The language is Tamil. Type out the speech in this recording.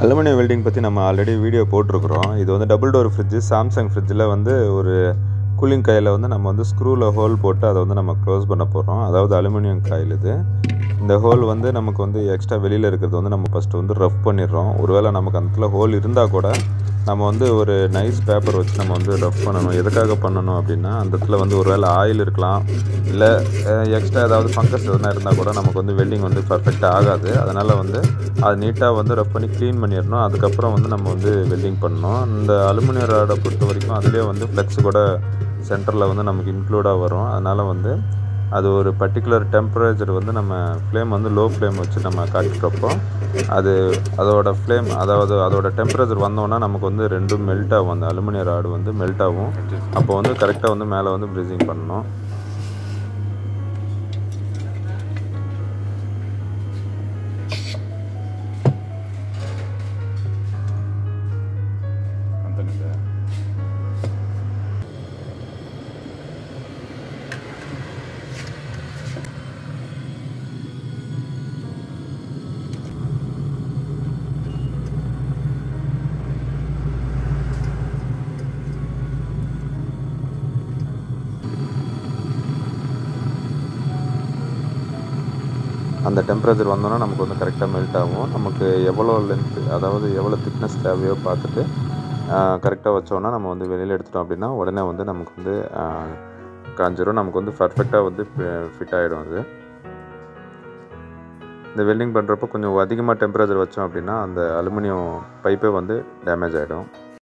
அலுமினியம் வெல்டிங் பற்றி நம்ம ஆல்ரெடி வீடியோ போட்டிருக்கிறோம். இது வந்து டபுள் டோர் ஃப்ரிட்ஜு. சாம்சங் ஃப்ரிட்ஜில் வந்து ஒரு கூலிங் காயில் வந்து நம்ம வந்து ஸ்க்ரூவில் ஹோல் போட்டு அதை வந்து நம்ம க்ளோஸ் பண்ண போகிறோம். அதாவது அலுமினியம் காயில் இது. இந்த ஹோல் வந்து நமக்கு வந்து எக்ஸ்ட்ரா வெளியில் இருக்கிறது வந்து நம்ம ஃபஸ்ட்டு வந்து ரஃப் பண்ணிடுறோம். ஒருவேளை நமக்கு அந்த இடத்துல ஹோல் இருந்தால் கூட நம்ம வந்து ஒரு நைஸ் பேப்பர் வச்சு நம்ம வந்து ரஃப் பண்ணணும். எதுக்காக பண்ணணும் அப்படின்னா, அந்த இடத்துல வந்து ஒரு வேளை ஆயில் இருக்கலாம், இல்லை எக்ஸ்ட்ரா ஏதாவது ஃபங்கஸ் எதுனா இருந்தால் கூட நமக்கு வந்து வெல்டிங் வந்து பர்ஃபெக்டாக ஆகாது. அதனால் வந்து அது நீட்டாக வந்து ரஃப் பண்ணி க்ளீன் பண்ணிடணும். அதுக்கப்புறம் வந்து நம்ம வந்து வெல்டிங் பண்ணணும். இந்த அலுமினியம் ராடை பொறுத்த வரைக்கும் அதுலேயே வந்து ஃப்ளெக்ஸ் கூட சென்டரில் வந்து நமக்கு இன்க்ளூடாக வரும். அதனால் வந்து அது ஒரு பர்டிகுலர் டெம்பரேச்சர் வந்து நம்ம ஃப்ளேம் வந்து லோ ஃப்ளேம் வச்சு நம்ம காட்டுறப்போ அதோட ஃப்ளேம் அதோட டெம்பரேச்சர் வந்தோன்னா நமக்கு வந்து ரெண்டும் மெல்ட் ஆகும். அந்த அலுமினியம் ராடு வந்து மெல்ட் ஆகும். அப்போ வந்து கரெக்டாக வந்து மேலே வந்து ப்ரீசிங் பண்ணணும். அந்த டெம்பரேச்சர் வந்தோன்னா நமக்கு வந்து கரெக்டாக மெல்ட் ஆகும். நமக்கு எவ்வளோ லென்த்து, அதாவது எவ்வளோ திக்னஸ் தேவையோ பார்த்துட்டு கரெக்டாக வச்சோன்னா நம்ம வந்து வெளியில் எடுத்துட்டோம் அப்படின்னா உடனே வந்து நமக்கு வந்து காஞ்சிரும். நமக்கு வந்து பர்ஃபெக்டாக வந்து ஃபிட் ஆகிடும். அது இந்த வெல்டிங் பண்ணுறப்போ கொஞ்சம் அதிகமாக டெம்பரேச்சர் வச்சோம் அப்படின்னா அந்த அலுமினியம் பைப்பே வந்து டேமேஜ் ஆகிடும்.